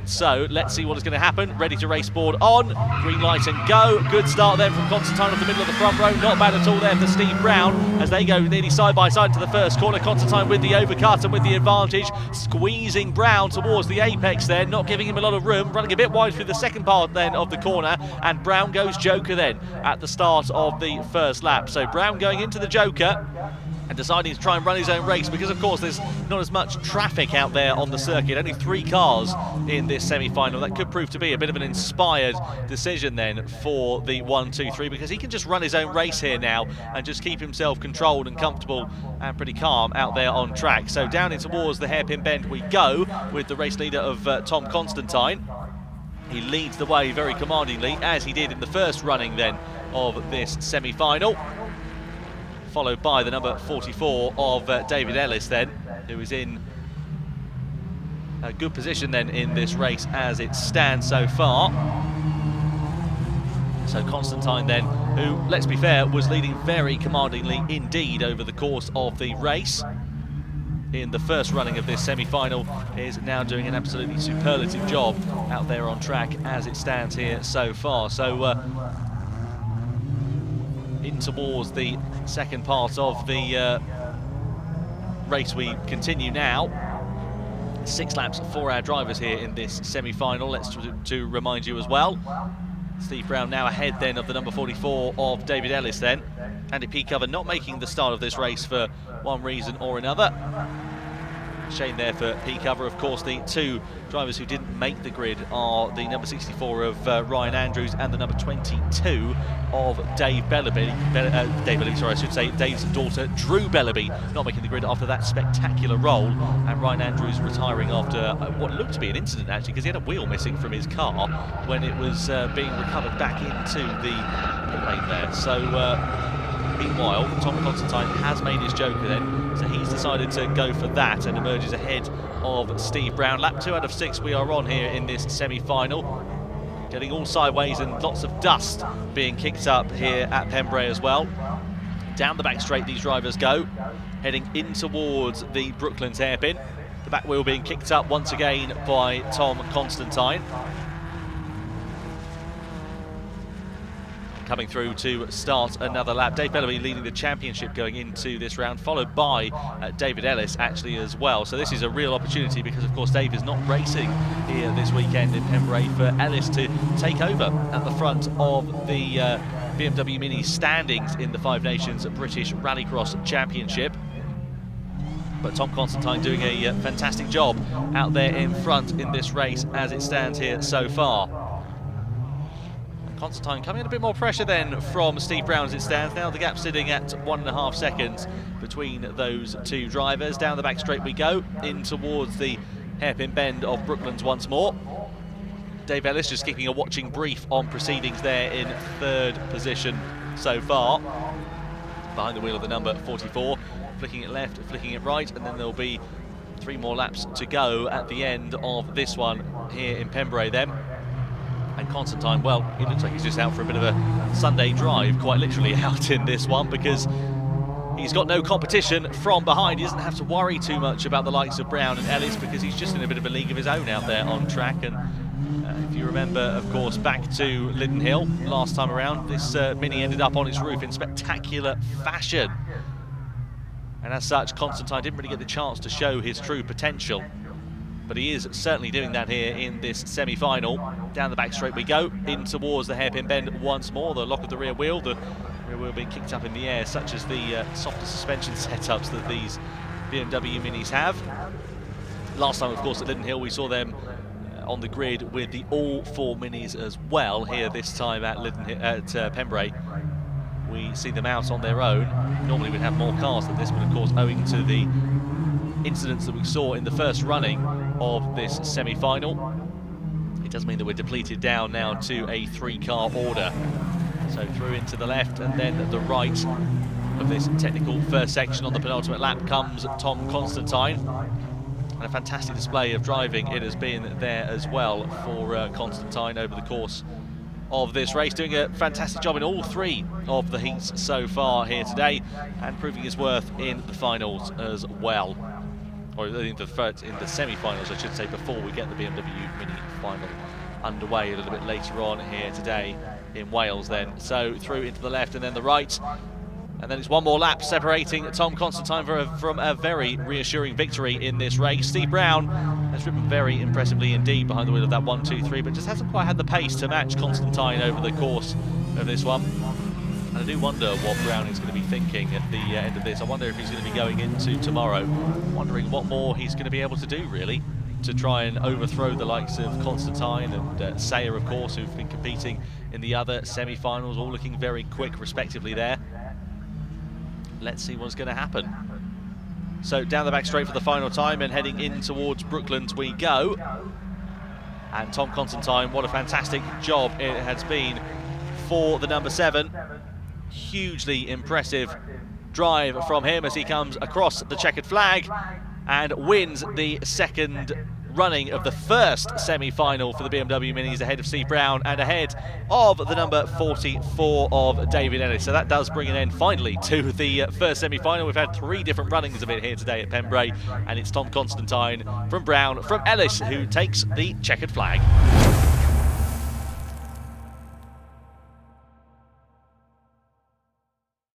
So let's see what is going to happen. Ready to race board on, green light and go. Good start then from Constantine off the middle of the front row. Not bad at all there for Steve Brown as they go nearly side by side into the first corner. Constantine with the overcut and with the advantage, squeezing Brown towards the apex there, not giving him a lot of room, running a bit wide through the second part then of the corner, and Brown goes Joker then at the start of the first lap. So Brown going into the Joker and deciding to try and run his own race because, of course, there's not as much traffic out there on the circuit. Only 3 cars in this semi-final. That could prove to be a bit of an inspired decision then for the 1, 2, 3, because he can just run his own race here now and just keep himself controlled and comfortable and pretty calm out there on track. So down in towards the hairpin bend we go with the race leader of Tom Constantine. He leads the way very commandingly, as he did in the first running then of this semi-final. Followed by the number 44 of David Ellis then, who is in a good position then in this race as it stands so far. So Constantine then, who, let's be fair, was leading very commandingly indeed over the course of the race in the first running of this semi-final, is now doing an absolutely superlative job out there on track as it stands here so far. So in towards the second part of the race we continue now. 6 laps for our drivers here in this semi-final. Let's to remind you as well, Steve Brown now ahead then of the number 44 of David Ellis then. Andy Peacover not making the start of this race for one reason or another. Shame there for Peacover. Of course, the 2 drivers who didn't make the grid are the number 64 of Ryan Andrews and the number 22 of Dave Bellaby. I should say Dave's daughter, Drew Bellaby, not making the grid after that spectacular roll, and Ryan Andrews retiring after what looked to be an incident actually, because he had a wheel missing from his car when it was being recovered back into the pit lane there. So meanwhile, Tom Constantine has made his Joker then, so he's decided to go for that and emerges ahead of Steve Brown. Lap 2 out of 6 we are on here in this semi-final. Getting all sideways and lots of dust being kicked up here at Pembrey as well. Down the back straight these drivers go, heading in towards the Brooklands hairpin. The back wheel being kicked up once again by Tom Constantine. Coming through to start another lap. Dave Bellaby leading the championship going into this round, followed by David Ellis actually as well. So this is a real opportunity because, of course, Dave is not racing here this weekend in Pembrey, for Ellis to take over at the front of the BMW Mini standings in the 5 Nations British Rallycross Championship. But Tom Constantine doing a fantastic job out there in front in this race as it stands here so far. Constantine coming in a bit more pressure then from Steve Brown as it stands. Now the gap sitting at 1.5 seconds between those 2 drivers. Down the back straight we go, in towards the hairpin bend of Brooklands once more. Dave Ellis just keeping a watching brief on proceedings there in 3rd position so far. Behind the wheel of the number 44, flicking it left, flicking it right, and then there'll be 3 more laps to go at the end of this one here in Pembrey then. And Constantine, well, he looks like he's just out for a bit of a Sunday drive, quite literally out in this one, because he's got no competition from behind. He doesn't have to worry too much about the likes of Brown and Ellis because he's just in a bit of a league of his own out there on track. And if you remember, of course, back to Linden Hill last time around, this Mini ended up on its roof in spectacular fashion. And as such, Constantine didn't really get the chance to show his true potential. But he is certainly doing that here in this semi-final. Down the back straight we go, in towards the hairpin bend once more. The lock of the rear wheel being kicked up in the air, such as the softer suspension setups that these BMW Minis have. Last time, of course, at Linden Hill, we saw them on the grid with the all 4 Minis as well. Here this time at Pembrey, we see them out on their own. Normally we'd have more cars than this, but of course, owing to the incidents that we saw in the first running of this semi-final, it does mean that we're depleted down now to a 3-car order. So through into the left and then the right of this technical first section on the penultimate lap comes Tom Constantine. And a fantastic display of driving it has been there as well for Constantine over the course of this race, doing a fantastic job in all 3 of the heats so far here today and proving his worth in the finals as well. Or in the semi-finals, I should say, before we get the BMW Mini final underway a little bit later on here today in Wales then. So through into the left and then the right. And then it's one more lap separating Tom Constantine from a very reassuring victory in this race. Steve Brown has driven very impressively indeed behind the wheel of that 1-2-3, but just hasn't quite had the pace to match Constantine over the course of this one. And I do wonder what Brown is going to be thinking at the end of this. I wonder if he's going to be going into tomorrow, wondering what more he's going to be able to do, really, to try and overthrow the likes of Constantine and Sayer, of course, who've been competing in the other semi-finals, all looking very quick, respectively, there. Let's see what's going to happen. So down the back straight for the final time and heading in towards Brooklands we go. And Tom Constantine, what a fantastic job it has been for the number 7. Hugely impressive drive from him as he comes across the checkered flag and wins the second running of the first semi-final for the BMW Minis, ahead of Steve Brown and ahead of the number 44 of David Ellis. So that does bring an end finally to the first semi-final. We've had 3 different runnings of it here today at Pembrey, and it's Tom Constantine from Brown from Ellis who takes the checkered flag.